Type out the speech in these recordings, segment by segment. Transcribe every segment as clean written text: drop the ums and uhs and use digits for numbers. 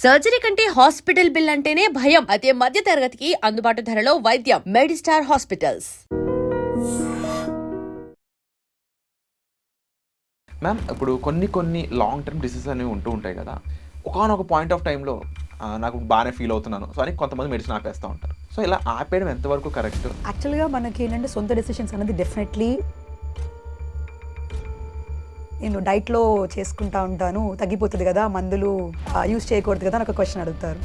Surgery కంటే hospital bill అంటేనే భయం. అదే మధ్య తరగతికి అందుబాటు ధరలో వైద్యం. మెడి హాస్పిటల్స్. మ్యామ్ ఇప్పుడు కొన్ని లాంగ్ టర్మ్ డిసీజెస్ అనేవి ఉంటూ ఉంటాయి కదా. ఒకానొక పాయింట్ ఆఫ్ టైంలో నాకు బాగానే ఫీల్ అవుతున్నాను సో అని కొంతమంది మెడిసిన్ ఆపేస్తూ ఉంటారు. సో ఇలా ఆపేయడం ఎంతవరకు కరెక్ట్? యాక్చువల్గా మనకి ఏంటంటే సొంత డెసిషన్స్ అనేది డెఫినెట్లీ నేను డైట్లో చేసుకుంటా ఉంటాను, తగ్గిపోతుంది కదా, మందులు యూజ్ చేయకూడదు కదా అని ఒక క్వశ్చన్ అడుగుతారు.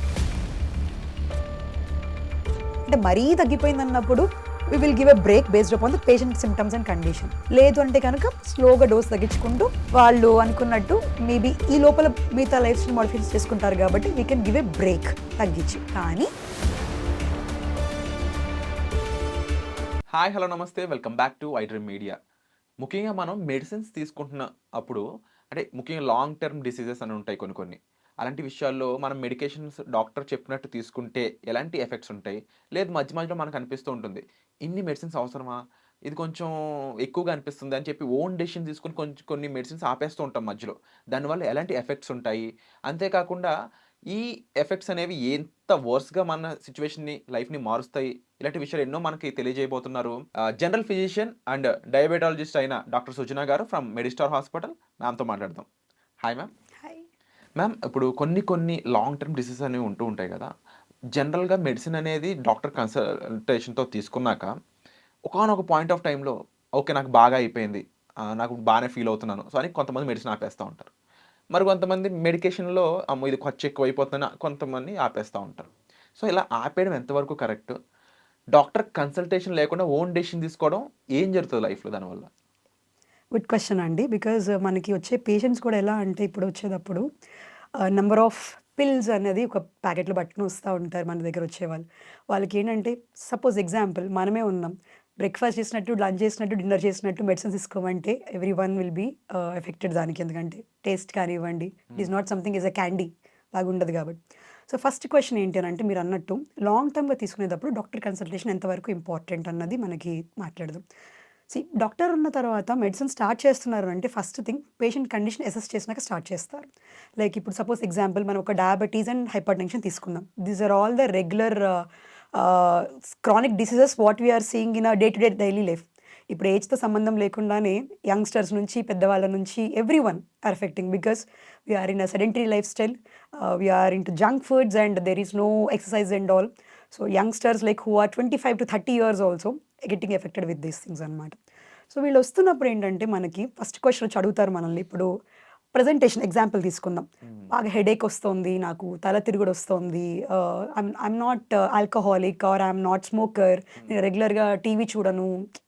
అంటే మరీ తగ్గిపోయింది అన్నప్పుడు we will give a break based upon the patient symptoms and condition. లేదు అంటే కనుక స్లోగా డోస్ తగ్గించుకుంటూ వాళ్ళు అనుకున్నట్టు మేబీ ఈ లోపల మిగతా లైఫ్ స్టైల్ మోడిఫికేషన్ చేసుకుంటారు కాబట్టి we can give a break తగ్గించి. కానీ హాయ్, హలో, నమస్తే, welcome back to iDream media. ముఖ్యంగా మనం మెడిసిన్స్ తీసుకుంటున్న అప్పుడు అంటే ముఖ్యంగా లాంగ్ టర్మ్ డిసీజెస్ అని ఉంటాయి కొన్ని. అలాంటి విషయాల్లో మనం మెడికేషన్స్ డాక్టర్ చెప్పినట్టు తీసుకుంటే ఎలాంటి ఎఫెక్ట్స్ ఉంటాయి? లేదు మధ్యలో మనకు అనిపిస్తూ ఉంటుంది, ఇన్ని మెడిసిన్స్ అవసరమా, ఇది కొంచెం ఎక్కువగా అనిపిస్తుంది అని చెప్పి ఓన్ డెసిషన్ తీసుకొని కొన్ని మెడిసిన్స్ ఆపేస్తూ ఉంటాం మధ్యలో. దానివల్ల ఎలాంటి ఎఫెక్ట్స్ ఉంటాయి? అంతేకాకుండా ఈ ఎఫెక్ట్స్ అనేవి ఎంత వర్స్గా మన సిచ్యువేషన్ని, లైఫ్ని మారుస్తాయి, ఇలాంటి విషయాలు ఎన్నో మనకి తెలియజేయబోతున్నారు జనరల్ ఫిజిషియన్ అండ్ డయాబెటాలజిస్ట్ అయిన డాక్టర్ సుజనా గారు ఫ్రమ్ మెడి హాస్పిటల్. మ్యామ్తో మాట్లాడదాం. Hi ma'am. మ్యామ్ ఇప్పుడు కొన్ని లాంగ్ టర్మ్ డిసీజెస్ అనేవి ఉంటూ ఉంటాయి కదా. జనరల్గా మెడిసిన్ అనేది డాక్టర్ కన్సల్టేషన్తో తీసుకున్నాక ఒకానొక పాయింట్ ఆఫ్ టైంలో ఓకే నాకు బాగా అయిపోయింది, నాకు బాగానే ఫీల్ అవుతున్నాను సో అని కొంతమంది మెడిసిన్ ఆపేస్తూ ఉంటారు. మరి కొంతమంది మెడికేషన్లో అమ్మో ఇది ఖర్చు ఎక్కువ అయిపోతుందని కొంతమంది ఆపేస్తూ ఉంటారు. సో ఇలా ఆపేయడం ఎంతవరకు కరెక్ట్? డాక్టర్ కన్సల్టేషన్ లేకుండా ఓన్ డెసిషన్ తీసుకోవడం ఏం జరుగుతుంది లైఫ్లో దానివల్ల? గుడ్ క్వశ్చన్ అండి. బికాజ్ మనకి వచ్చే పేషెంట్స్ కూడా ఎలా అంటే ఇప్పుడు వచ్చేటప్పుడు నెంబర్ ఆఫ్ పిల్స్ అనేది ఒక ప్యాకెట్లో పట్టుకుని వస్తూ ఉంటారు మన దగ్గర వచ్చేవాళ్ళు. వాళ్ళకి ఏంటంటే సపోజ్ ఎగ్జాంపుల్ మనమే ఉన్నాం, బ్రేక్ఫాస్ట్ చేసినట్టు, లంచ్ చేసినట్టు, డిన్నర్ చేసినట్టు మెడిసిన్స్ తీసుకోమంటే every one will be affected దానికి. ఎందుకంటే టేస్ట్ కానివ్వండి, it is not something is a candy లాగా ఉండదు కాబట్టి. సో ఫస్ట్ క్వశ్చన్ ఏంటి అని అంటే మీరు అన్నట్టు లాంగ్ టర్మ్గా తీసుకునేటప్పుడు డాక్టర్ కన్సల్టేషన్ ఎంతవరకు ఇంపార్టెంట్ అన్నది మనకి మాట్లాడదాం. డాక్టర్ ఉన్న తర్వాత మెడిసిన్ స్టార్ట్ చేస్తున్నారు అంటే first thing patient condition assess చేసినాక స్టార్ట్ చేస్తారు. లైక్ ఇప్పుడు సపోజ్ ఎగ్జాంపుల్ మనం ఒక డయాబెటీస్ అండ్ హైపర్ టెన్షన్ తీసుకుందాం. These are all the regular chronic diseases what we're seeing in day to day daily life. ఇప్పుడు ఏజ్తో సంబంధం లేకుండానే యంగ్స్టర్స్ నుంచి పెద్దవాళ్ళ నుంచి everyone are affecting because we're in a sedentary lifestyle, we're into junk foods and there is no exercise and all. So youngsters like who are 25 to 30 years also getting affected with these things అనమాట. So వీళ్ళు వస్తున్నప్పుడు ఏంటంటే మనకి first question వచ్చి అడుగుతారు మనల్ని. ఇప్పుడు presentation example తీసుకుందాం. బాగా హెడేక్ వస్తుంది, నాకు తల తిరుగుడు వస్తుంది, I'm not alcoholic or I'm not smoker, నేను రెగ్యులర్గా టీవీ చూడను,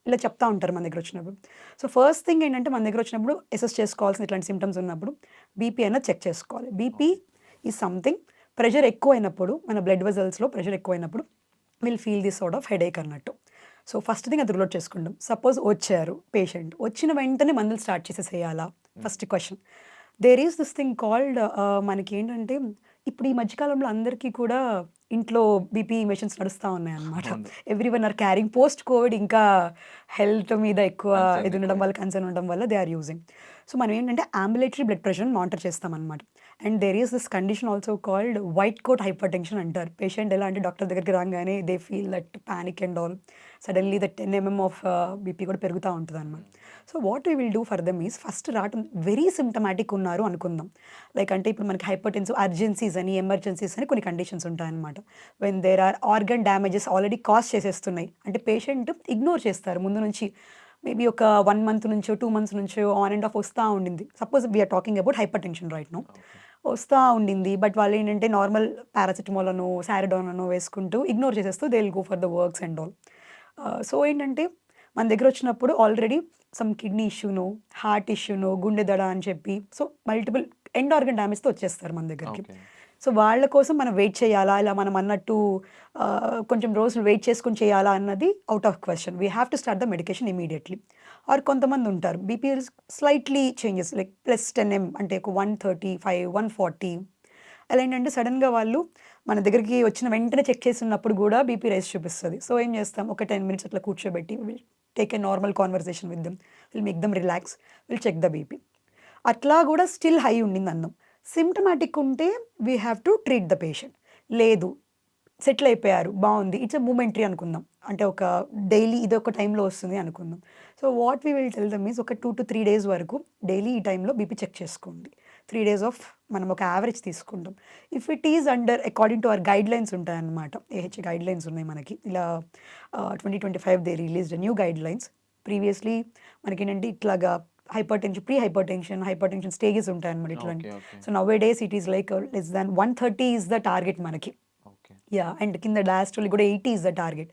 ఇలా చెప్తా ఉంటారు మన దగ్గర వచ్చినప్పుడు. సో ఫస్ట్ థింగ్ ఏంటంటే మన దగ్గర వచ్చినప్పుడు అసెస్ చేసుకోవాల్సిన ఇట్లాంటి సిమ్టమ్స్ ఉన్నప్పుడు బీపీ అన్నది చెక్ చేసుకోవాలి. బీపీ ఈజ్ సంథింగ్, ప్రెషర్ ఎక్కువైనప్పుడు మన బ్లడ్ వెజల్స్లో ప్రెషర్ ఎక్కువైనప్పుడు will feel this sort of headache అన్నట్టు. సో ఫస్ట్ థింగ్ అది రిలోట్ చేసుకుంటాం. సపోజ్ వచ్చారు పేషెంట్, వచ్చిన వెంటనే మందులు స్టార్ట్ చేసేసేయాలా? First question. There is this thing called మనకి ఏంటంటే ఇప్పుడు ఈ మధ్యకాలంలో అందరికీ కూడా ఇంట్లో బీపీ మెషిన్స్ నడుస్తూ ఉన్నాయి అన్నమాట. Every one or carrying. Post Covid ఇంకా హెల్త్ మీద ఎక్కువ ఇది ఉండడం వల్ల, కన్సర్న్ ఉండడం వల్ల దే ఆర్ యూజింగ్. సో మనం ఏంటంటే అంబులేటరీ బ్లడ్ ప్రెషర్ని మానిటర్ చేస్తాం అనమాట. And there is this condition also called white coat hypertension అంటారు. పేషెంట్ ఎలా అంటే డాక్టర్ దగ్గరికి రాగానే they feel that panic and all, suddenly that 10 mm of BP కూడా పెరుగుతూ ఉంటుంది అనమాట. So what we will do for them is first రావటం వెరీ సిమ్టమాటిక్ ఉన్నారు అనుకుందాం. లైక్ అంటే ఇప్పుడు మనకి హైపర్ టెన్సివ్ అర్జెన్సీస్ అని, ఎమర్జెన్సీస్ అని కొన్ని కండిషన్స్ ఉంటాయన్నమాట. When there are organ damages already cause చేసేస్తున్నాయి అంటే పేషెంట్ ఇగ్నోర్ చేస్తారు ముందు నుంచి. మేబీ ఒక 1 month నుంచో 2 months నుంచో ఆన్ అండ్ ఆఫ్ వస్తూ ఉండింది. Suppose we're talking about hypertension right now. వస్తూ ఉండింది బట్ వాళ్ళు ఏంటంటే నార్మల్ పారాసిటమాల్ అనో సారడాన్ అనో వేసుకుంటూ ఇగ్నోర్ చేసేస్తూ they will go for the works and all. So ఏంటంటే మన దగ్గర వచ్చినప్పుడు ఆల్రెడీ సమ్ కిడ్నీ ఇష్యూనో, హార్ట్ ఇష్యూనో, గుండె దడ అని చెప్పి సో మల్టిపుల్ ఎండ్ ఆర్గన్ డ్యామేజ్తో వచ్చేస్తారు మన దగ్గరికి. సో వాళ్ళ కోసం మనం వెయిట్ చేయాలా, ఇలా మనం అన్నట్టు కొంచెం రోజులు వెయిట్ చేసుకుని చేయాలా అన్నది out of question. We have to start the medication immediately. Or కొంతమంది ఉంటారు BP slightly changes like +10 mm అంటే ఒక 135, 140 అలా ఏంటంటే సడన్గా వాళ్ళు మన దగ్గరికి వచ్చిన వెంటనే చెక్ చేస్తున్నప్పుడు కూడా బీపీ రైస్ చూపిస్తుంది. సో ఏం చేస్తాం, ఒక 10 minutes అట్లా కూర్చోబెట్టి will take a normal conversation with them, will make them relax, will check the BP. అట్లా కూడా స్టిల్ హై ఉండింది అన్నాం. సిమ్టమాటిక్ ఉంటే we have to treat the patient. లేదు సెటిల్ అయిపోయారు, బాగుంది, ఇట్స్ ఎ మూమెంటరీ అనుకుందాం, అంటే ఒక డైలీ ఇది ఒక టైంలో వస్తుంది అనుకుందాం. So what we will tell dum is ఒక 2 to 3 days వరకు డైలీ ఈ టైంలో బీపీ చెక్ చేసుకోండి. 3 days ఆఫ్ మనం ఒక యావరేజ్ తీసుకుంటాం. If it is under according to our guide lines ఉంటాయన్నమాట, ఏహెచ్ గైడ్ లైన్స్ ఉన్నాయి మనకి, ఇలా 2025 they released new guide lines. Previously మనకి ఏంటంటే ఇట్లాగా హైపర్ టెన్షన్ స్టేజెస్ ఉంటాయన్నమాట ఇట్లాంటి. Okay. Okay. So now A days it is like less than 130 is the target మనకి. ఓకే. అండ్ కింద డయాస్టోల్ కూడా 80 ఈజ్ ద టార్గెట్.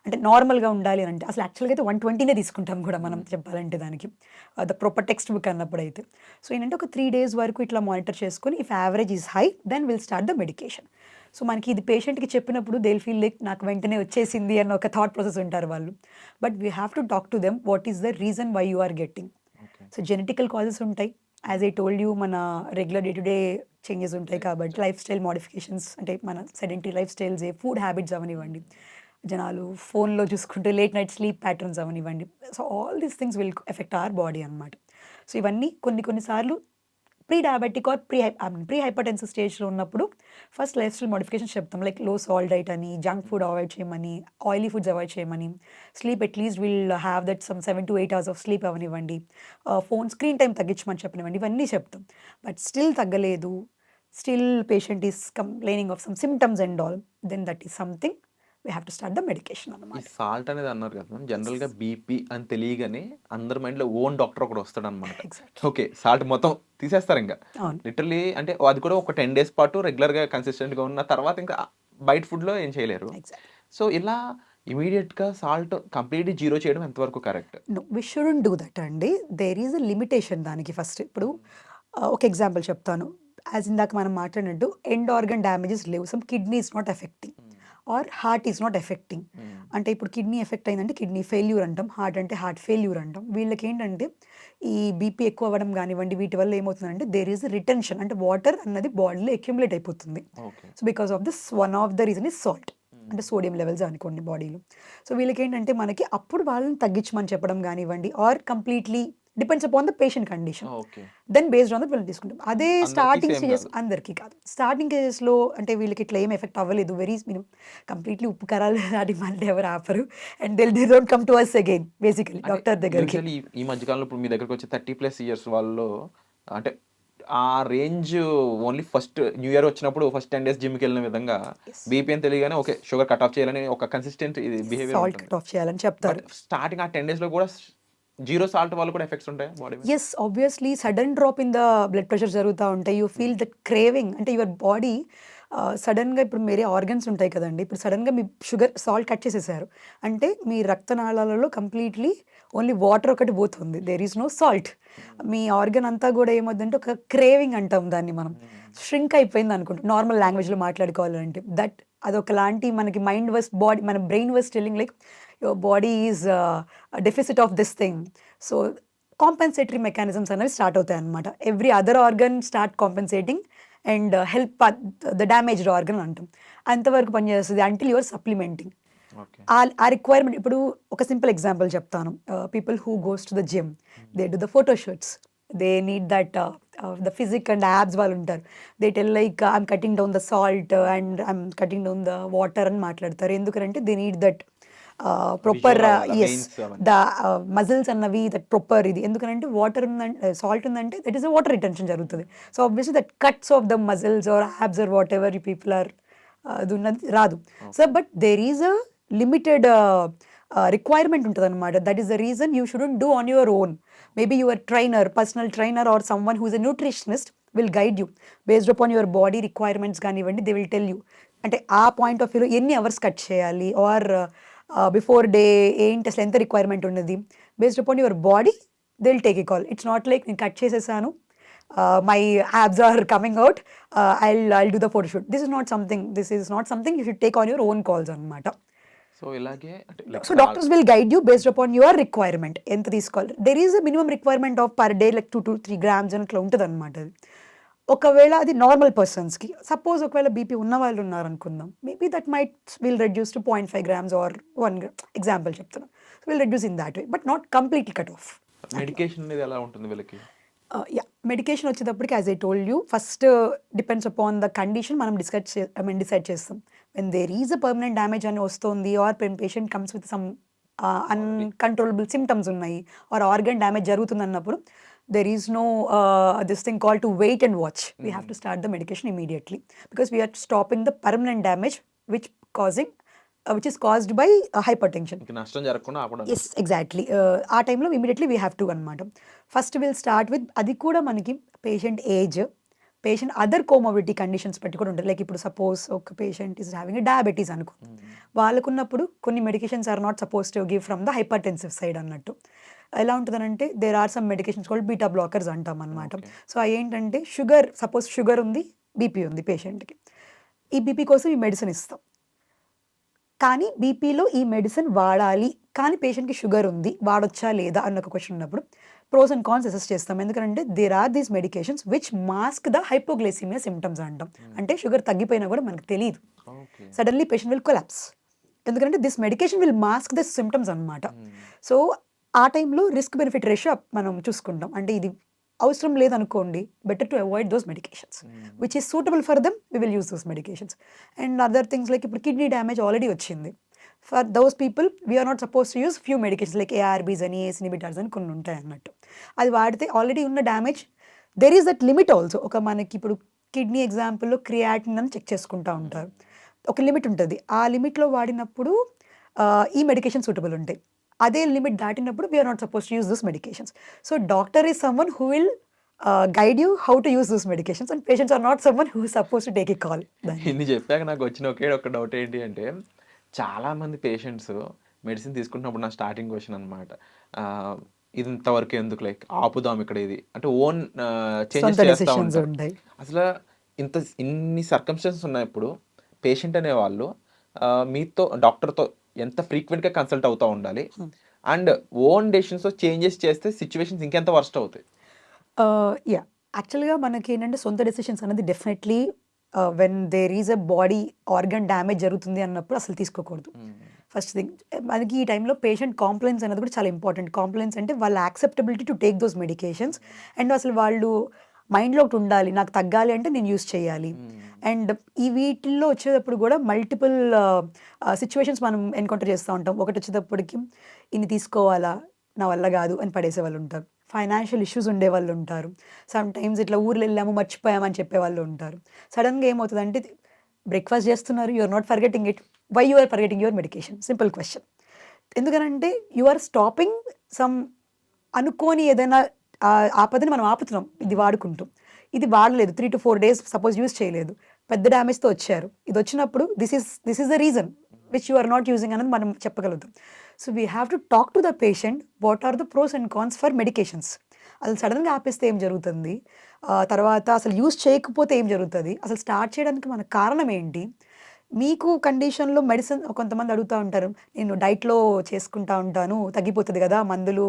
అంటే నార్మల్గా ఉండాలి అని అంటే అసలు యాక్చువల్గా అయితే 120నే తీసుకుంటాం కూడా మనం చెప్పాలంటే దానికి, ద ప్రాపర్ టెక్స్ట్ బుక్ అన్నప్పుడు అయితే. సో ఏంటంటే ఒక 3 days వరకు ఇట్లా మానిటర్ చేసుకొని if average is high then will start the medication. So మనకి ఇది పేషెంట్కి చెప్పినప్పుడు దే ఫీల్ లైక్ నాకు వెంటనే వచ్చేసింది అన్న ఒక థాట్ ప్రాసెస్ ఉంటారు వాళ్ళు. But we have to talk to them what is the reason why you are getting. Okay. So genetical causes ఉంటాయి, యాజ్ ఐ టోల్డ్ యూ మన regular day to day changes ఉంటాయి కాబట్టి, లైఫ్ స్టైల్ మోడిఫికేషన్స్ అంటే మన sedentary lifestyle, food habits అవనివ్వండి, జనాలు ఫోన్లో చూసుకుంటే లేట్ నైట్ స్లీప్ ప్యాటర్న్స్ అవనివ్వండి. So all these things will affect our body అనమాట. సో ఇవన్నీ కొన్నిసార్లు pre diabetic are pre hypertensive స్టేజ్లో ఉన్నప్పుడు ఫస్ట్ లైఫ్ స్టైల్ మోడిఫికేషన్ చెప్తాం, లైక్ లో సాల్ట్ డైట్ అని, జంక్ ఫుడ్ అవాయిడ్ చేయమని, ఆయిలీ ఫుడ్స్ అవాయిడ్ చేయమని, sleep atleast will have that some 7 to 8 hours of sleep అవనివ్వండి, ఫోన్ స్క్రీన్ టైం తగ్గించమని చెప్పనివ్వండి, ఇవన్నీ చెప్తాం. బట్ స్టిల్ తగ్గలేదు, still patient is complaining of some symptoms and all, then that is something we have to start the medication ఈ అన్నమాట. Salt అనేది అన్నారు కదా మ్యామ్, జనరల్గా బీపీ అని తెలియగానే అందరి మైండ్లో ఓన్ డాక్టర్ ఒకడు వస్తాడు అనమాట. ఎగ్జాక్ట్లీ. ఓకే, సాల్ట్ మొత్తం తీసేస్తారు ఇంకా అవును. లిటరలీ. అంటే అది కూడా ఒక 10 days పాటు రెగ్యులర్గా కన్సిస్టెంట్గా ఉన్న తర్వాత ఇంకా బయట ఫుడ్లో ఏం చేయలేరు. ఎగ్జాక్ట్లీ. సో ఇలా ఇమీడియట్గా సాల్ట్ కంప్లీట్లీ జీరో చేయడం ఎంతవరకు correct? No we shouldn't do that అండి. దేర్ ఈజ్ అ లిమిటేషన్ దానికి. ఫస్ట్ ఇప్పుడు ఒక ఎగ్జాంపుల్ చెప్తాను. యాజ్ ఇందాక మనం మాట్లాడినట్టు ఎండ్ ఆర్గన్ డ్యామేజెస్ లేవు, some kidney is not affecting or heart is not affecting. అంటే ఇప్పుడు కిడ్నీ ఎఫెక్ట్ అయిందంటే కిడ్నీ ఫెయిల్యూర్ అంటాం, హార్ట్ అంటే హార్ట్ ఫెయిల్యూర్ అంటాం. వీళ్ళకి ఏంటంటే ఈ బీపీ ఎక్కువ అవ్వడం కానివ్వండి, వీటి వల్ల ఏమవుతుందంటే దేర్ ఈజ్ రిటెన్షన్, అంటే వాటర్ అన్నది బాడీలో అక్యుములేట్ అయిపోతుంది. Okay. So because of this one of the reason is salt, అంటే సోడియం లెవెల్స్ అనుకోండి బాడీలో. సో వీళ్ళకి ఏంటంటే మనకి అప్పుడు వాళ్ళని తగ్గించమని చెప్పడం కానివ్వండి, or completely depends upon the patient condition, okay. Then based on the వీళ్ళని తీసుకుంటాం. అదే అందరికీ స్టార్టింగ్ same స్టేజెస్ కాదు. అందరికీ కాదు. స్టార్టింగ్ స్టేజెస్లో అంటే వీళ్ళకి ఇట్లా ఏం ఎఫెక్ట్ అవ్వలేదు, వెరీ కంప్లీట్లీ ఉప్పు కరాలు దాటి మళ్ళీ ఎవరు ఆపరు, and they don't come to us again basically doctor దగ్గరికి. యూజువల్లీ ఈ మధ్యకాలంలో ఇప్పుడు మీ దగ్గరకు వచ్చే 30+ years వాళ్ళు అంటే ఆ range only first new year వచ్చినప్పుడు ఫస్ట్ 10 days జిమ్కి వెళ్ళిన విధంగా Yes. బీపీ అని తెలియగానే ఓకే షుగర్ కట్ ఆఫ్ చేయాలని ఒక కన్సిస్టెంట్ ఇది బిహేవియర్ సాల్ట్ ఉంటుంది. కట్ ఆఫ్ చేయాలని చెప్తారు. బట్ స్టార్టింగ్ ఆ 10 days లో కూడా జీరో సాల్ట్ వల్ల కూడా ఎఫెక్ట్స్ ఉంటాయి బాడీ మీద? Yes, obviously sudden drop in the blood pressure జరుగుతూ ఉంటాయి. యూ ఫీల్ దట్ క్రేవింగ్, అంటే యువర్ బాడీ సడన్గా ఇప్పుడు వేరే ఆర్గన్స్ ఉంటాయి కదండి, ఇప్పుడు సడన్గా మీ షుగర్ సాల్ట్ కట్ చేసేసారు అంటే మీ రక్తనాళాలలో కంప్లీట్లీ ఓన్లీ వాటర్ ఒకటి పోతుంది, దేర్ ఈజ్ నో సాల్ట్. మీ ఆర్గన్ అంతా కూడా ఏమవుతుందంటే ఒక క్రేవింగ్ అంటాం దాన్ని మనం, ష్రింక్ అయిపోయింది అనుకుంటాం నార్మల్ లాంగ్వేజ్లో మాట్లాడుకోవాలంటే. దట్ అదొకలాంటి మనకి మైండ్ వాస్ బాడీ, మన brain was telling like your body is deficit of this thing. So compensatory mechanisms అనేవి స్టార్ట్ అవుతాయి అనమాట. Every other organ start compensating and help the damaged organ అంటాం. అంతవరకు పనిచేస్తుంది అంటిల్ యువర్ సప్లిమెంటింగ్. ఓకే. ఆ requirement ఇప్పుడు ఒక సింపుల్ ఎగ్జాంపుల్ చెప్తాను. People who goes to the gym, they do the photo shoots, they need that the physique and abs వాళ్ళు ఉంటారు. They tell like I'm cutting down the salt and I'm cutting down the water అని మాట్లాడతారు. ఎందుకంటే they need that proper as the muscles అన్నవి that proper ఇది. ఎందుకంటే water ఉందంటే salt ఉందంటే that is a water retention జరుగుతుంది. So obviously that cuts off the muscles or abs or whatever you people are అది ఉన్నది రాదు. So but there is a limited requirement ఉంటుంది అనమాట. That is the reason you shouldn't do on your own. Maybe your trainer, personal trainer or someone who is a nutritionist will guide you based upon your body requirements కానివ్వండి. They will tell you అంటే ఆ point of వ్యూలో ఎన్ని hours cut చేయాలి or before day ఏంటి అసలు ఎంత requirement ఉన్నది, based upon your body they will take a call. It's not like నేను కట్ చేసేసాను, my abs are coming out, I'll do the photo shoot. This is not something you should take on your own calls అన్నమాట. So ఇలాగే అంటే So doctors will guide you based upon your requirement. ఎంత తీసుకోవాలి, there is a minimum requirement of per day like 2 to 3 grams అని అట్లా ఉంటుంది అనమాట. ఒకవేళ అది నార్మల్ పర్సన్స్కి, సపోజ్ ఒకవేళ బీపీ ఉన్న వాళ్ళు ఉన్నారనుకుందాం, maybe that might will reduce to 0.5 grams or 1 gram, example చెప్తున్నాను. Will reduce in that way but not completely cut off. Medication అనేది ఎలా ఉంటుంది వీళ్ళకి? యాహ్! మెడికేషన్ వచ్చేటప్పటికి as I told you first depends upon the condition మనం decide చేస్తాం. When there is a permanent damage అని వస్తోంది or patient comes with some already uncontrollable symptoms ఉన్నాయి ఆర్ ఆర్గన్ డ్యామేజ్ జరుగుతుందన్నప్పుడు there is no this thing called to wait and watch. We have to start the medication immediately because we are stopping the permanent damage which causing which is caused by hypertension. ఇంక నష్టం జరగకుండా ఆపడానికి. Yes exactly. ఆ టైంలో immediately we have to అనమాట. First will start with అది కూడా మనకి patient age, patient other comorbidity conditions బట్టి కూడా ఉంటుంది. లైక్ ఇప్పుడు సపోజ్ ఒక పేషెంట్ ఈస్ హ్యావింగ్ డయాబెటీస్ అనుకో, వాళ్ళకున్నప్పుడు కొన్ని medications are not suppose to give from the hypertensive side అన్నట్టు. ఎలా ఉంటుందనంటే there are some medications called beta blockers అంటాం అనమాట. ఓకే. సో ఏంటంటే సపోజ్ షుగర్ ఉంది, బీపీ ఉంది పేషెంట్కి. ఈ బీపీ కోసం ఈ మెడిసిన్ ఇస్తాం. కానీ బీపీలో ఈ మెడిసిన్ వాడాలి కానీ పేషెంట్కి షుగర్ ఉంది వాడొచ్చా లేదా అన్న ఒక క్వశ్చన్ ఉన్నప్పుడు ప్రోస్ అండ్ కాన్స్ అసెస్ చేస్తాం. ఎందుకంటే there are these medications which mask the hypoglycaemia symptoms అంటాం. అంటే షుగర్ తగ్గిపోయినా కూడా మనకు తెలియదు, okay. Suddenly patient will collapse. ఎందుకంటే this medication will mask the symptoms అనమాట. సో ఆ టైంలో రిస్క్ బెనిఫిట్ రేషియో మనం చూసుకుంటాం. అంటే ఇది అవసరం లేదనుకోండి, better to avoid those medications which is suitable for them we will use those medications. And other things like ఇప్పుడు కిడ్నీ డ్యామేజ్ ఆల్రెడీ వచ్చింది, for those people we're not suppose to use few medications like ARBs అని ACE inhibitors అని కొన్ని ఉంటాయి అన్నట్టు. అది వాడితే already ఉన్న damage there is that limit also. ఒక మనకి ఇప్పుడు కిడ్నీ ఎగ్జాంపుల్లో క్రియాటిన్ అని చెక్ చేసుకుంటూ ఉంటారు, ఒక లిమిట్ ఉంటుంది. ఆ లిమిట్లో వాడినప్పుడు ఈ మెడికేషన్ సూటబుల్ ఉంటాయి. అదే లిమిట్ దాటినప్పుడు we are not suppose to use those medications. So doctor is someone who will guide you how to use those medications and patients are not someone who suppose to take a call. ఇన్ని చెప్పాక నాకు వచ్చిన ఒకే ఒక doubt ఏంటి అంటే, చాలామంది patients medicine తీసుకుంటున్నప్పుడు నా స్టార్టింగ్ క్వశ్చన్ అనమాట, ఇది ఇంతవరకు ఎందుకు, లైక్ ఆపుదాం ఇక్కడ ఇది అంటే ఓన్ చేంజెస్ సొంత చేస్తూ డెసిషన్స్ ఉంటారు. ఉంటాయి. అసలు ఇన్ని సర్కమ్స్టెన్సెస్ ఉన్నప్పుడు పేషెంట్ అనేవాళ్ళు మీతో డాక్టర్తో ఎంత ఫ్రీక్వెంట్గా కన్సల్ట్ అవుతూ ఉండాలి, అండ్ ఓన్ డెసిషన్స్తో చేంజెస్ చేస్తే సిచ్యువేషన్స్ ఇంకెంత వర్స్ట్ అవుతాయి? యా యాక్చువల్గా మనకి ఏంటంటే సొంత డెసిషన్స్ అనేది definitely when there is a body organ damage జరుగుతుంది అన్నప్పుడు అసలు తీసుకోకూడదు. ఫస్ట్ థింగ్ మనకి ఈ టైంలో పేషెంట్ కాంప్లైన్స్ అనేది కూడా చాలా ఇంపార్టెంట్. కాంప్లైన్స్ అంటే వాళ్ళ acceptability to take those medications and అసలు వాళ్ళు మైండ్లో ఒకటి ఉండాలి, నాకు తగ్గాలి అంటే నేను యూస్ చేయాలి. అండ్ ఈ వీటిల్లో వచ్చేటప్పుడు కూడా మల్టిపుల్ సిచ్యువేషన్స్ మనం ఎన్కౌంటర్ చేస్తూ ఉంటాం. ఒకటి వచ్చేటప్పటికి ఇన్ని తీసుకోవాలా, నా వల్ల కాదు అని పడేసే వాళ్ళు ఉంటారు. ఫైనాన్షియల్ ఇష్యూస్ ఉండేవాళ్ళు ఉంటారు. సమ్ టైమ్స్ ఇట్లా ఊర్లు వెళ్ళాము మర్చిపోయామని చెప్పేవాళ్ళు ఉంటారు. సడన్గా ఏమవుతుందంటే బ్రేక్ఫాస్ట్ చేస్తున్నారు, you are not forgetting it, why you are forgetting your medication? Simple question. ఎందుకనంటే యు ఆర్ స్టాపింగ్ సమ్ అనుకోని ఏదైనా ఆపదని మనం ఆపుతున్నాం ఇది వాడుకుంటూ. ఇది వాడలేదు 3 to 4 days సపోజ్ యూస్ చేయలేదు, పెద్ద డ్యామేజ్తో వచ్చారు. ఇది వచ్చినప్పుడు this is the reason which you are not using అనేది మనం చెప్పగలుగుతాం. So we have to talk to the patient what are the pros and cons for medications. అసలు సడన్గా ఆపేస్తే ఏం జరుగుతుంది, తర్వాత అసలు యూస్ చేయకపోతే ఏం జరుగుతుంది, అసలు స్టార్ట్ చేయడానికి మన కారణం ఏంటి, మీకు కండిషన్లో మెడిసిన్ కొంతమంది అడుగుతూ ఉంటారు, నేను డైట్లో చేసుకుంటా ఉంటాను తగ్గిపోతుంది కదా, మందులు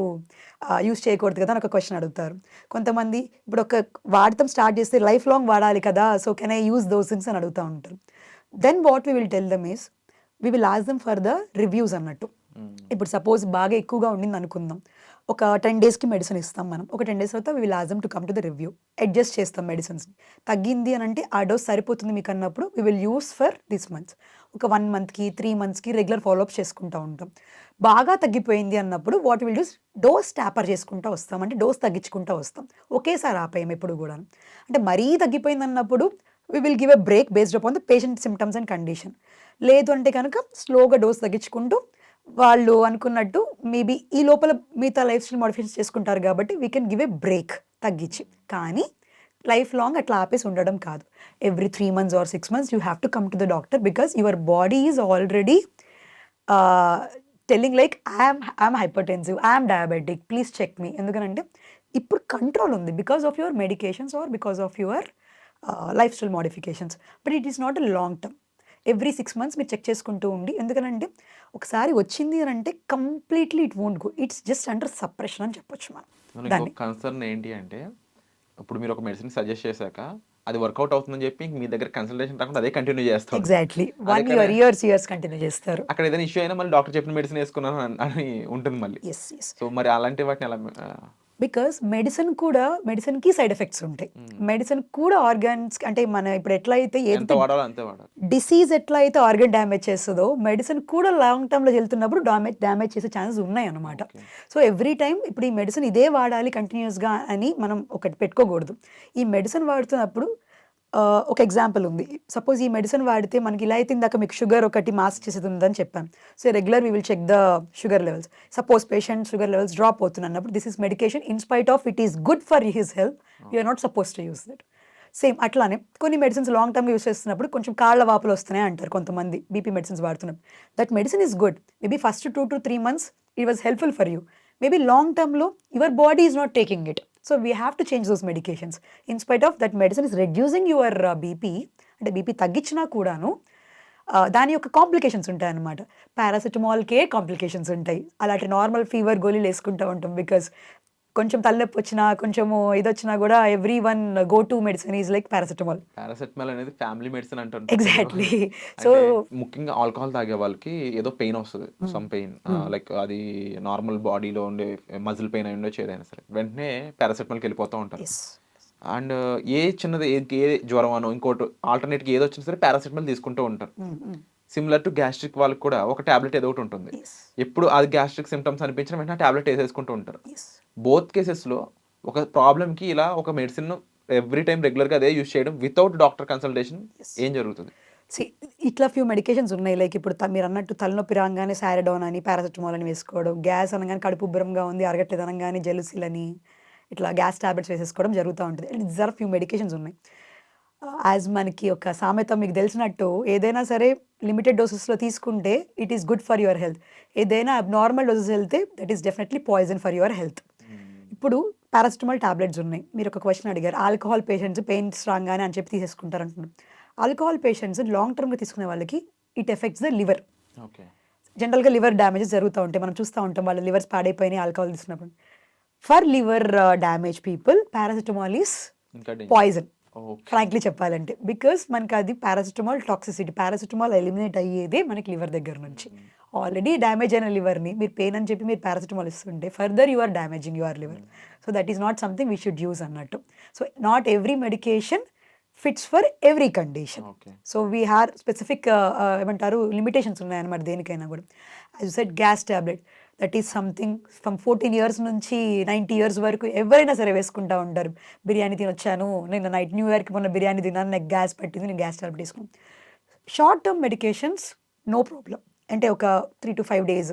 యూస్ చేయకూడదు కదా అని ఒక క్వశ్చన్ అడుగుతారు. కొంతమంది ఇప్పుడు ఒక వాడటం స్టార్ట్ చేస్తే లైఫ్ లాంగ్ వాడాలి కదా, so can I use those things అని అడుగుతూ ఉంటారు. Then what we will tell them is we will ask them for the reviews అన్నట్టు. ఇప్పుడు సపోజ్ బాగా ఎక్కువగా ఉండింది అనుకుందాం, ఒక 10 daysకి మెడిసిన్ ఇస్తాం మనం. ఒక 10 days తర్వాత we will ask them to come to the review, adjust చేస్తాం మెడిసిన్స్ని. తగ్గింది అని అంటే ఆ డోస్ సరిపోతుంది మీకు అన్నప్పుడు we will use for this months. ఒక 1 monthకి 3 monthsకి రెగ్యులర్ ఫాలోఅప్స్ చేసుకుంటూ ఉంటాం. బాగా తగ్గిపోయింది అన్నప్పుడు what will use dose taper చేసుకుంటూ వస్తాం, అంటే డోస్ తగ్గించుకుంటూ వస్తాం. ఒకేసారి ఆపేయం ఎప్పుడు కూడా. అంటే మరీ తగ్గిపోయింది అన్నప్పుడు we will give a break based upon the patient symptoms and condition. లేదు అంటే కనుక స్లోగా డోస్ తగ్గించుకుంటూ వాళ్ళు అనుకున్నట్టు మేబీ ఈ లోపల మిగతా లైఫ్ స్టైల్ మోడిఫికేషన్స్ చేసుకుంటారు కాబట్టి we can give a break తగ్గించి. కానీ లైఫ్ లాంగ్ అట్లా ఆపేసి ఉండడం కాదు. Every 3 months or 6 months you have to come to the doctor because your body is already telling like I'm hypertensive, I'm diabetic, please check me. ఎందుకనంటే ఇప్పుడు control ఉంది because of your medications or because of your life style modifications. But it is not a long term. Every 6 months మీరు check చేసుకుంటూ ఉండి, ఎందుకనంటే ఒకసారి వచ్చింది అని అంటే completely it won't go, it's just under suppression అని చెప్పొచ్చు మనం దాన్ని. కన్సర్న్ ఏంటి అంటే, ఇప్పుడు మీరు ఒక మెడిసిన్ సజెస్ట్ చేశాక అది వర్కౌట్ అవుతుందని చెప్పి మీ దగ్గర కన్సల్టేషన్ రాకుండా అదే కంటిన్యూ చేస్తాం. ఎగ్జాక్ట్లీ 1 year ఇయర్స్ కంటిన్యూ చేస్తారు. అక్కడ ఏదైనా ఇష్యూ అయినా మళ్ళీ డాక్టర్ చెప్పిన మెడిసిన్ వేసుకున్నాను అని ఉంటుంది మళ్ళీ. ఎస్. సో మరి అలాంటి వాటిని ఎలా బికాస్ మెడిసిన్‌కి సైడ్ ఎఫెక్ట్స్ ఉంటాయి. మెడిసిన్ కూడా ఆర్గాన్స్ అంటే మన ఇప్పుడు ఎట్లా అయితే ఎంత ఏదైతే వాడాలో అంతే వాడాలి. డిసీజ్ ఎట్లా అయితే ఆర్గన్ డ్యామేజ్ చేస్తదో, మెడిసిన్ కూడా లాంగ్ టర్మ్‌లో వెళ్తున్నప్పుడు డ్యామేజ్ చేసే ఛాన్సెస్ ఉన్నాయన్నమాట. ఓకే. సో, ఎవ్రీ టైమ్ ఇప్పుడు ఈ మెడిసిన్ ఇదే వాడాలి కంటిన్యూయస్‌గా అని మనం ఒకటి పెట్టుకోకూడదు. ఈ మెడిసిన్ వాడుతున్నప్పుడు ఒక ఎగ్జాంపుల్ ఉంది. సపోజ్ ఈ మెడిసిన్ వాడితే మనకి ఇలా అయితే ఇందాక మీకు షుగర్ ఒకటి మాస్క్ చేసేది ఉందని చెప్పాను. So, regular we will check the sugar levels. Suppose patient sugar levels drop అవుతున్నప్పుడు this is medication in spite of it is good for his health. You are not suppose to use that. Same అట్లానే కొన్ని medicines long టర్మ్‌గా use చేస్తున్నప్పుడు కొంచెం కాళ్ళ వాపులు వస్తున్నాయి అంటారు కొంతమంది బీపీ మెడిసిన్స్ వాడుతున్నప్పుడు. That medicine is good. Maybe first 2 to 3 months it was helpful for you. Maybe long టర్మ్‌లో your body is not taking it. So, we have to change those medications. In spite of that medicine is reducing your BP అంటే BP తగ్గించినా కూడాను దాని యొక్క complications ఉంటాయన్నమాట. పారాసెటమాల్‌కే complications ఉంటాయి. అలాంటి normal fever గోళీలు వేసుకుంటూ ఉంటాం. బికాస్ కొంచెం తలనొప్పి వచ్చినా, కొంచెము ఇదొచ్చినా కూడా every one go to medicine is like paracetamol. Paracetamol అనేది ఫ్యామిలీ మెడిసిన్ అంటుంటారు. ఎగ్జాక్ట్లీ. సో, అంటే ముఖ్యంగా ఆల్కహాల్ తాగే వాళ్ళకి ఏదో పెయిన్ వస్తది. సమ్ పెయిన్ లైక్ అది నార్మల్ బాడీలో ఉండే మజిల్ పెయిన్ అయి ఉండొచ్చు ఏదైనా సరే. వెంటనే పారాసెటమాల్‌కి వెళ్ళిపోతూ ఉంటారు. ఎస్. అండ్ ఏ చిన్నది ఏ జ్వరం అనో ఇంకోటి ఆల్టర్నేట్‌గా ఏదొచ్చినా సరే పారాసెటమాల్ తీసుకుంటూ ఉంటారు. సిమిలర్ టు గ్యాస్ట్రిక్ వాళ్ళకి కూడా ఒక టాబ్లెట్ ఏదో ఒకటి ఉంటుంది. ఎస్. ఎప్పుడు అది గ్యాస్ట్రిక్ సింప్టమ్స్ అనిపించిన వెంటనే టాబ్లెట్ వేసేసుకుంటూ ఉంటారు. ఎస్. బోత్ కేసెస్‌లో ఒక ప్రాబ్లమ్‌కి ఇలా ఒక మెడిసిన్ ఎవ్రీ టైమ్ రెగ్యులర్‌గా అదే యూజ్ చేయడం వితౌట్ డాక్టర్ కన్సల్టేషన్ ఎస్. ఏం జరుగుతుంది? సి ఇట్లా ఫ్యూ మెడికేషన్స్ ఉన్నాయి. లైక్ ఇప్పుడు మీరన్నట్టు తలనొప్పి రాంగానే సారిడోన్ అని, పారాసెటమాల్ అని వేసుకోవడం. గ్యాస్ అనగానే కడుపు ఉబ్బరంగా ఉంది, అరగట్లేదు అనంగానే జెలుసిల్ అని ఇట్లా గ్యాస్ టాబ్లెట్స్ వేసేసుకోవడం జరుగుతూ ఉంటుంది. And these are few medications ఉన్నాయి. యాజ్ మనకి ఒక సామెత మీకు తెలిసినట్టు ఏదైనా సరే లిమిటెడ్ డోసెస్‌లో తీసుకుంటే it is good for your health. ఏదైనా అబ్నార్మల్ డోసెస్ వెళ్తే that is definitely poison for your health. ఇప్పుడు పారాసెటమాల్ టాబ్లెట్స్ ఉన్నాయి. మీరు ఒక క్వశ్చన్ అడిగారు. ఆల్కహాల్ పేషెంట్స్ పెయిన్స్ రాంగానే అని చెప్పి తీసేసుకుంటారు అంటున్నారు. ఆల్కహాల్ పేషెంట్స్ లాంగ్ టర్మ్‌గా తీసుకునే వాళ్ళకి it effects the liver. Okay. జనరల్‌గా లివర్ డ్యామేజెస్ జరుగుతూ ఉంటాయి. మనం చూస్తూ ఉంటాం వాళ్ళ లివర్స్ పాడైపోయినాయి ఆల్కహాల్ తీసుకున్నప్పుడు. For liver damage people paracetamol is ఇంకా పాయిజన్. ఓకే. ఫ్రాంక్లీ చెప్పాలంటే. బికాస్ మనకి అది పారాసెటమాల్ టాక్సిసిటీ. పారాసెటమాల్ ఎలిమినేట్ అయ్యేదే మనకి లివర్ దగ్గర నుంచి. ఆల్రెడీ డ్యామేజ్ అయిన లివర్‌ని మీరు పెయిన్ అని చెప్పి మీరు పారాసెటమాల్ ఇస్తుంటే further you are damaging your liver. So, that is not something we should use అన్నట్టు. So, not every medication fits for every condition. Okay. So, we have specific ఏమంటారు limitations ఉన్నాయన్నమాట దేనికైనా కూడా. As you said gas tablet that is something from 14 years నుంచి 90 years వరకు ఎవరైనా సరే వేసుకుంటూ ఉంటారు. బిర్యానీ తినొచ్చాను, నిన్న నైట్ న్యూ ఇయర్‌కి మొన్న బిర్యానీ తిన్నాను, నాకు గ్యాస్ పట్టింది, నేను గ్యాస్ టాబ్లెట్ తీసుకున్నాను. Short term medications no problem. అంటే ఒక 3 to 5 days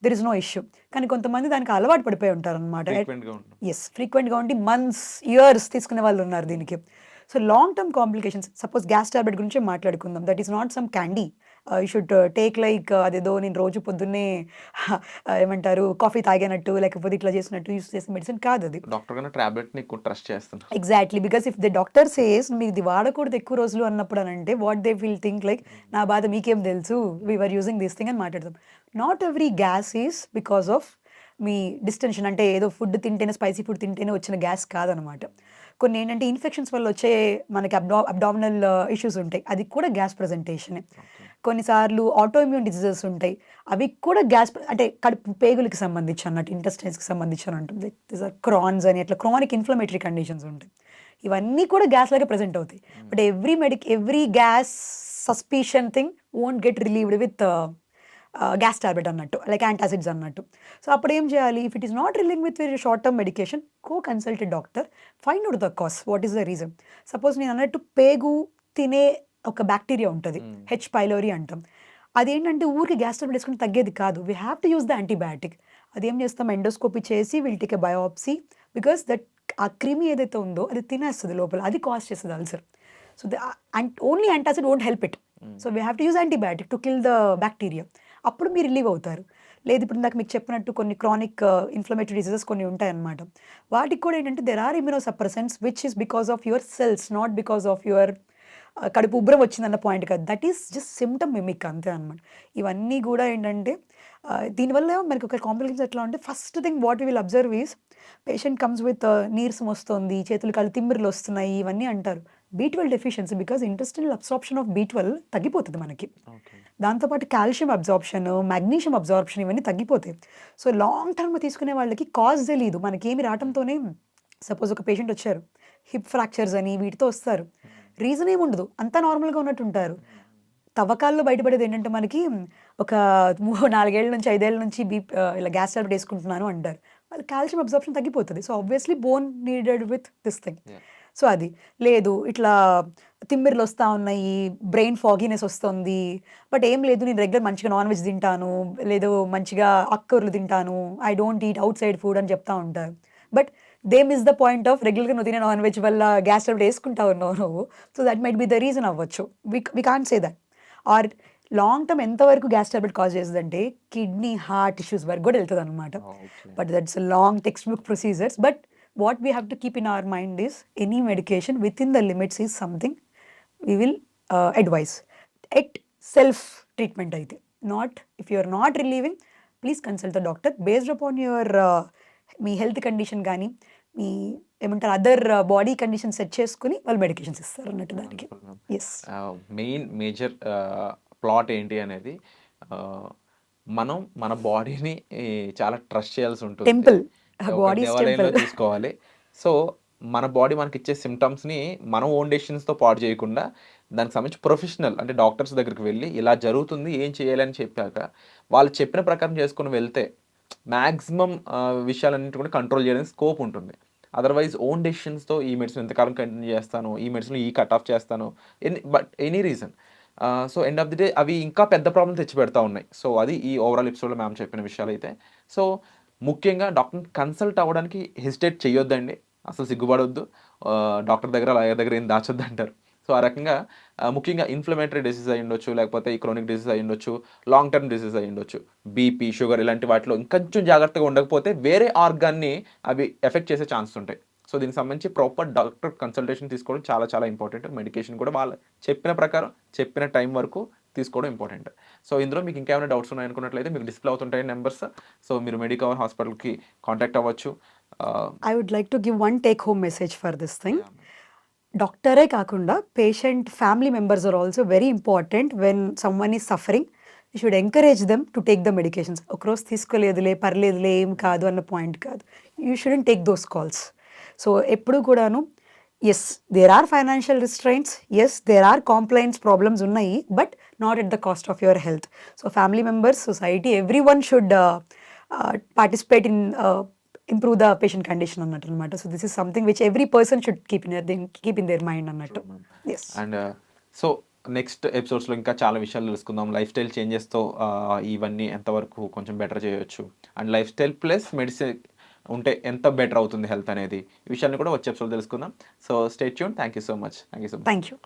there is no issue. కానీ కొంతమంది దానికి అలవాటు పడిపోయి ఉంటారనమాట. ఫ్రీక్వెంట్‌గా ఉంటుంది. ఎస్. ఫ్రీక్వెంట్‌గా ఉండి మంత్స్, ఇయర్స్ తీసుకునే వాళ్ళు ఉన్నారు దీనికి. So, long term complications suppose gas tablet గురించే మాట్లాడుకుందాం. That is not some candy. You should take like అదేదో నేను రోజు పొద్దున్నే ఏమంటారు కాఫీ తాగానట్టు లేకపోతే ఇట్లా చేసినట్టు యూజ్ చేసే మెడిసిన్ కాదది. డాక్టర్ కన్నా టాబ్లెట్‌ని ఎక్కువ ట్రస్ట్ చేస్తున్నారు. Exactly. Because if the doctor says మీరు ఇది వాడకూడదు ఎక్కువ రోజులు అన్నప్పుడు అనంటే what they will think like నా బాధ మీకేం తెలుసు, we are using this thing అని మాట్లాడతాం. Not every gas is because of మీ డిస్టెన్షన్ అంటే ఏదో ఫుడ్ తింటేనే స్పైసీ ఫుడ్ తింటేనే వచ్చిన గ్యాస్ కాదనమాట. కొన్ని ఏంటంటే ఇన్ఫెక్షన్స్ వల్ల వచ్చే మనకి అబ్డామినల్ ఇష్యూస్ ఉంటాయి. అది కూడా గ్యాస్ ప్రెజెంటేషనే. ఓకే. కొన్నిసార్లు ఆటో ఇమ్యూన్ డిసీజెస్ ఉంటాయి. అవి కూడా గ్యాస్ అంటే కడుపు పేగులకి సంబంధించి అన్నట్టు ఇంటెస్టైన్స్‌కి సంబంధించి అని ఉంటుంది. దీస్ ఆర్ క్రాన్స్ అని అట్లా క్రానిక్ ఇన్‌ఫ్లమేటరీ కండిషన్స్ ఉంటాయి. ఇవన్నీ కూడా గ్యాస్ లాగే ప్రెజెంట్ అవుతాయి. But every gas suspicion thing won't get relieved with gas tablet అన్నట్టు లైక్ యాంటాసిడ్స్ అన్నట్టు. సో, అప్పుడు ఏం చేయాలి? If it is not relieving with very short term medication go consult a doctor. Find out the cause. What is the reason? Suppose నేను అన్నట్టు పేగు తినే ఒక బ్యాక్టీరియా ఉంటది. హెచ్ పైలోరీ అంటాం. అదేంటంటే ఊరికే గ్యాస్ టాబ్లెట్ వేసుకుంటే తగ్గేది కాదు. We have to use the antibiotic. అదేం చేస్తాం ఎండోస్కోపీ చేసి will take a biopsy because that ఆ క్రిమి ఏదైతే ఉందో అది తినేస్తది లోపల. అది కాజ్ చేస్తది ulcer. So, only antacid won't help it. So, we have to use antibiotic to kill the bacteria. అప్పుడు మీరు రిలీవ్ అవుతారు. లేదు ఇప్పుడు ఇందాక మీకు చెప్పినట్టు కొన్ని క్రానిక్ ఇన్‌ఫ్లమేటరీ డిసీజెస్ కొన్ని ఉంటాయన్నమాట. వాటికి కూడా ఏంటంటే there are immunosuppressants which is because of your cells not because of your కడుపు ఉబ్బరం వచ్చిందన్న పాయింట్ కాదు. That is just symptom mimic అంతే అనమాట. ఇవన్నీ కూడా ఏంటంటే దీనివల్ల మనకి ఒక కాంప్లికేషన్స్ ఎట్లా అంటే first thing what we will observe is patient comes with నీరసం వస్తుంది, చేతులు కాళ్ళు తిమ్మిర్లు వస్తున్నాయి ఇవన్నీ అంటారు. B12 deficiency because intestinal absorption of B12 తగ్గిపోతుంది మనకి. ఓకే. దాంతోపాటు కాల్షియం అబ్జార్ప్షన్, మాగ్నీషియం అబ్జార్ప్షన్ ఇవన్నీ తగ్గిపోతాయి. సో లాంగ్ టర్మ్ తీసుకునే వాళ్ళకి కాజ్ తెలీదు. మనకేమి రావటంతోనే సపోజ్ ఒక పేషెంట్ వచ్చారు, హిప్ ఫ్రాక్చర్స్ అని వీటితో వస్తారు. రీజన్ ఏమి ఉండదు, అంతా నార్మల్గా ఉన్నట్టు ఉంటారు. తవ్వకాల్లో బయటపడేది ఏంటంటే మనకి ఒక 4 ఏళ్ల నుంచి 5 ఏళ్ల నుంచి ఇలా గ్యాస్ టాబ్లెట్ వేసుకుంటున్నాను అంటారు. వాళ్ళకి కాల్షియం అబ్జార్ప్షన్ తగ్గిపోతుంది. So obviously bone needed with this thing. So అది లేదు, ఇట్లా తిమ్మిర్లు వస్తూ ఉన్నాయి, బ్రెయిన్ ఫాగీనెస్ వస్తుంది, బట్ ఏం లేదు, నేను రెగ్యులర్ మంచిగా నాన్ వెజ్ తింటాను, లేదు మంచిగా ఆకుకూరలు తింటాను, I don't eat outside food అని చెప్తా ఉంటారు. But they miss the point of రెగ్యులర్గా నువ్వు తినే నాన్ వెజ్ వల్ల గ్యాస్ టాబ్లెట్ వేసుకుంటా ఉన్నావు నువ్వు. So that might be the reason అవ్వచ్చు. We can't say that. Or long term ఎంతవరకు గ్యాస్ టాబ్లెట్ కాజ్ చేస్తుందంటే కిడ్నీ, హార్ట్ ఇష్యూస్ వరకు కూడా వెళ్తుంది అనమాట. But that's long textbook procedures. But what we have to keep in our mind is any medication within the limits is something we will advise at self treatment aithe, not if you are not relieving, please consult the doctor based upon your me health condition కానీ మీ ఏమంటారు other body condition set చేసుకుని వాళ్ళు medications ఇస్తారు అన్నట్టు దానికి. Yes, main major plot ఏంటి అనేది మనం మన బాడీని చాలా ట్రస్ట్ చేయాల్సి ఉంటుంది. టెంపుల్, ఒక బాడీ దేవాలయంలో టెంపుల్. చూసుకోవాలి. సో మన బాడీ మనకి ఇచ్చే సిమ్టమ్స్ని మనం ఓన్ డెసిషన్స్తో పాడు చేయకుండా దానికి సంబంధించి ప్రొఫెషనల్ అంటే డాక్టర్స్ దగ్గరికి వెళ్ళి ఇలా జరుగుతుంది ఏం చేయాలని చెప్పాక వాళ్ళు చెప్పిన ప్రకారం చేసుకుని వెళ్తే మ్యాక్సిమం విషయాలన్నింటి కూడా కంట్రోల్ చేయడానికి స్కోప్ ఉంటుంది. అదర్వైజ్ ఓన్ డెసిషన్స్తో ఈ మెడిసిన్ ఎంతకాలం కంటిన్యూ చేస్తాను, ఈ మెడిసిన్ ఈ కట్ ఆఫ్ చేస్తాను, any reason, so end of the day అవి ఇంకా పెద్ద ప్రాబ్లం తెచ్చి పెడతా ఉన్నాయి. సో అది ఈ ఓవరాల్ ఎపిసోడ్లో మ్యామ్ చెప్పిన విషయాలు అయితే. సో ముఖ్యంగా డాక్టర్ని కన్సల్ట్ అవ్వడానికి హెసిటేట్ చేయొద్దండి, అసలు సిగ్గుపడొద్దు. డాక్టర్ దగ్గర లాయర్ దగ్గర ఏం దాచొద్దు అంటారు. సో ఆ రకంగా ముఖ్యంగా ఇన్ఫ్లమేటరీ డిసీజ్ అయి ఉండొచ్చు, లేకపోతే ఈ క్రోనిక్ డిసీజ్ అయి ఉండొచ్చు, లాంగ్ టర్మ్ డిసీజ్ అయి ఉండొచ్చు, బీపీ, షుగర్ ఇలాంటి వాటిలో ఇంకొంచెం జాగ్రత్తగా ఉండకపోతే వేరే ఆర్గాన్ని అవి ఎఫెక్ట్ చేసే ఛాన్స్ ఉంటాయి. సో దీనికి సంబంధించి ప్రాపర్ డాక్టర్ కన్సల్టేషన్ తీసుకోవడం చాలా చాలా ఇంపార్టెంట్. మెడికేషన్ కూడా వాళ్ళు చెప్పిన ప్రకారం చెప్పిన టైం వరకు తీసుకోవడం ఇంపార్టెంట్. సో ఇందులో మీకు ఇంకేమైనా డౌట్స్ ఉన్నాయనుకున్నట్లయితే మీకు డిస్ప్లే అవుతుంటాయి నెంబర్స్. సో మీరు మెడికవర్ హాస్పిటల్కి కాంటాక్ట్ అవ్వచ్చు. I would like to give one take home message for this thing. డాక్టరే కాకుండా patient family members are also very important. When someone is suffering you should encourage them to take the medications. ఒకరోజు తీసుకోలేదులే, పర్లేదులే, ఏం కాదు అన్న point కాదు. You shouldn't take those calls. So ఎప్పుడు కూడాను yes there are financial restraints, yes there are compliance problems ఉన్నాయి, but not at the cost of your health. So family members, society, every one should participate in improve the patient condition అన్నట్టు అనమాట. So this is something which every person should keep in their mind అన్నట్టు. Yes. And so next ఎపిసోడ్స్లో ఇంకా చాలా విషయాలు తెలుసుకుందాం. Life style చేంజెస్తో ఇవన్నీ ఎంతవరకు కొంచెం బెటర్ చేయొచ్చు, and life style plus medicine ఉంటే ఎంత బెటర్ అవుతుంది హెల్త్ అనేది, ఈ విషయాన్ని కూడా వచ్చే ఎపిసోడ్ తెలుసుకుందాం. So stay tune. Thank you so much. Thank you.